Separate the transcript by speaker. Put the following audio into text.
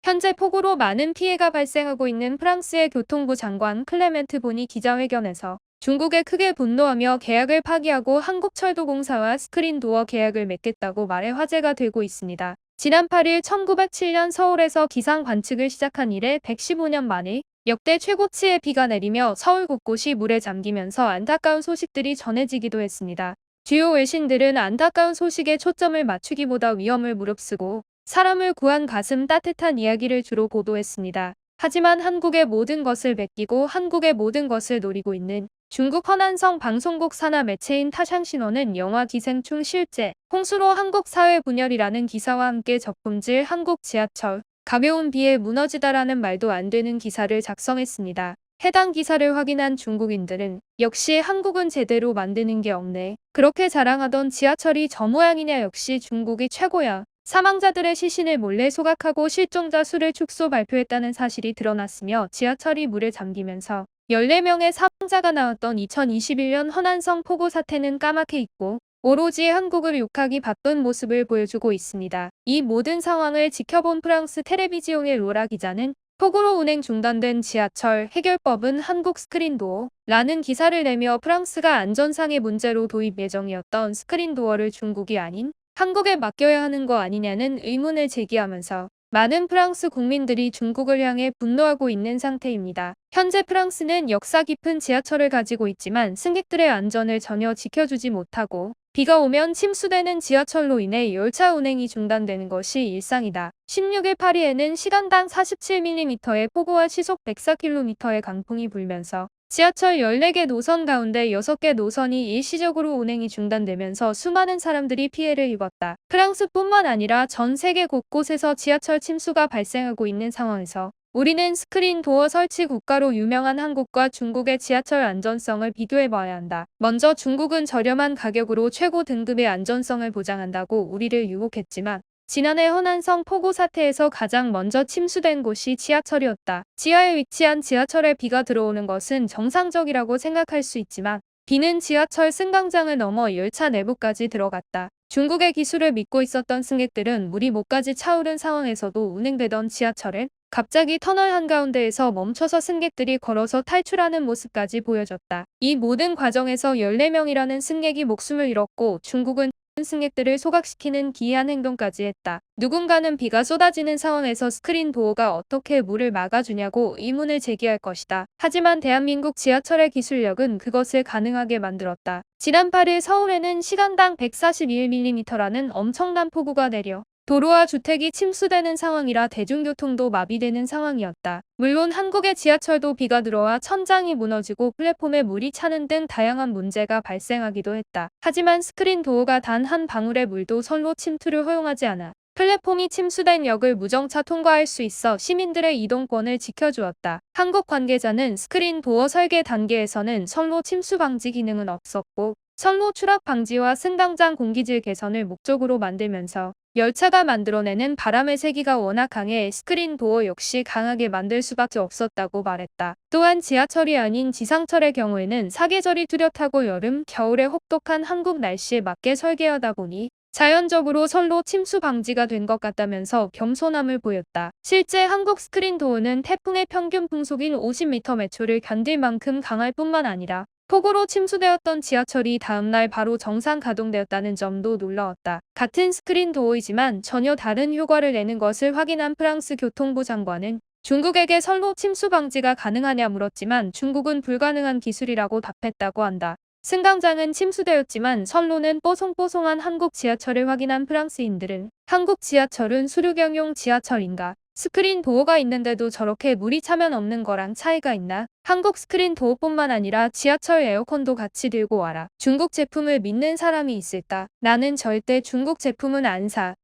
Speaker 1: 현재 폭우로 많은 피해가 발생하고 있는 프랑스의 교통부 장관 클레멘트 본이 기자회견에서 중국에 크게 분노하며 계약을 파기하고 한국철도공사와 스크린도어 계약을 맺겠다고 말해 화제가 되고 있습니다. 지난 8일 1907년 서울에서 기상 관측을 시작한 이래 115년 만에 역대 최고치의 비가 내리며 서울 곳곳이 물에 잠기면서 안타까운 소식들이 전해지기도 했습니다. 주요 외신들은 안타까운 소식에 초점을 맞추기보다 위험을 무릅쓰고 사람을 구한 가슴 따뜻한 이야기를 주로 보도했습니다. 하지만 한국의 모든 것을 베끼고 한국의 모든 것을 노리고 있는 중국 허난성 방송국 산하 매체인 타샹신호는 영화 기생충 실제 홍수로 한국 사회 분열이라는 기사와 함께 적품질 한국 지하철 가벼운 비에 무너지다라는 말도 안 되는 기사를 작성했습니다. 해당 기사를 확인한 중국인들은 역시 한국은 제대로 만드는 게 없네. 그렇게 자랑하던 지하철이 저 모양이냐, 역시 중국이 최고야. 사망자들의 시신을 몰래 소각하고 실종자 수를 축소 발표했다는 사실이 드러났으며 지하철이 물에 잠기면서 14명의 사망자가 나왔던 2021년 허난성 폭우 사태는 까맣게 잊고 오로지 한국을 욕하기 바쁜 모습을 보여주고 있습니다. 이 모든 상황을 지켜본 프랑스 텔레비지옹의 로라 기자는 폭우로 운행 중단된 지하철 해결법은 한국 스크린도어라는 기사를 내며 프랑스가 안전상의 문제로 도입 예정이었던 스크린도어를 중국이 아닌 한국에 맡겨야 하는 거 아니냐는 의문을 제기하면서 많은 프랑스 국민들이 중국을 향해 분노하고 있는 상태입니다. 현재 프랑스는 역사 깊은 지하철을 가지고 있지만 승객들의 안전을 전혀 지켜주지 못하고 비가 오면 침수되는 지하철로 인해 열차 운행이 중단되는 것이 일상이다. 16일 파리에는 시간당 47mm의 폭우와 시속 104km의 강풍이 불면서 지하철 14개 노선 가운데 6개 노선이 일시적으로 운행이 중단되면서 수많은 사람들이 피해를 입었다. 프랑스뿐만 아니라 전 세계 곳곳에서 지하철 침수가 발생하고 있는 상황에서 우리는 스크린 도어 설치 국가로 유명한 한국과 중국의 지하철 안전성을 비교해봐야 한다. 먼저 중국은 저렴한 가격으로 최고 등급의 안전성을 보장한다고 우리를 유혹했지만 지난해 허난성 폭우 사태에서 가장 먼저 침수된 곳이 지하철이었다. 지하에 위치한 지하철에 비가 들어오는 것은 정상적이라고 생각할 수 있지만 비는 지하철 승강장을 넘어 열차 내부까지 들어갔다. 중국의 기술을 믿고 있었던 승객들은 물이 목까지 차오른 상황에서도 운행되던 지하철엔 갑자기 터널 한가운데에서 멈춰서 승객들이 걸어서 탈출하는 모습까지 보여졌다. 이 모든 과정에서 14명이라는 승객이 목숨을 잃었고 중국은 승객들을 소각시키는 기이한 행동까지 했다. 누군가는 비가 쏟아지는 상황에서 스크린 도어가 어떻게 물을 막아주냐고 의문을 제기할 것이다. 하지만 대한민국 지하철의 기술력은 그것을 가능하게 만들었다. 지난 8일 서울에는 시간당 141mm라는 엄청난 폭우가 내려 도로와 주택이 침수되는 상황이라 대중교통도 마비되는 상황이었다. 물론 한국의 지하철도 비가 들어와 천장이 무너지고 플랫폼에 물이 차는 등 다양한 문제가 발생하기도 했다. 하지만 스크린 도어가 단 한 방울의 물도 선로 침투를 허용하지 않아 플랫폼이 침수된 역을 무정차 통과할 수 있어 시민들의 이동권을 지켜주었다. 한국 관계자는 스크린 도어 설계 단계에서는 선로 침수 방지 기능은 없었고 선로 추락 방지와 승강장 공기질 개선을 목적으로 만들면서 열차가 만들어내는 바람의 세기가 워낙 강해 스크린 도어 역시 강하게 만들 수밖에 없었다고 말했다. 또한 지하철이 아닌 지상철의 경우에는 사계절이 뚜렷하고 여름, 겨울에 혹독한 한국 날씨에 맞게 설계하다 보니 자연적으로 선로 침수 방지가 된 것 같다면서 겸손함을 보였다. 실제 한국 스크린 도어는 태풍의 평균 풍속인 50m/초를 견딜 만큼 강할 뿐만 아니라 폭우로 침수되었던 지하철이 다음날 바로 정상 가동되었다는 점도 놀라웠다. 같은 스크린 도어이지만 전혀 다른 효과를 내는 것을 확인한 프랑스 교통부 장관은 중국에게 선로 침수 방지가 가능하냐 물었지만 중국은 불가능한 기술이라고 답했다고 한다. 승강장은 침수되었지만 선로는 뽀송뽀송한 한국 지하철을 확인한 프랑스인들은 한국 지하철은 수륙형용 지하철인가? 스크린 도어가 있는데도 저렇게 물이 차면 없는 거랑 차이가 있나? 한국 스크린 도어뿐만 아니라 지하철 에어컨도 같이 들고 와라. 중국 제품을 믿는 사람이 있을까? 나는 절대 중국 제품은 안 사.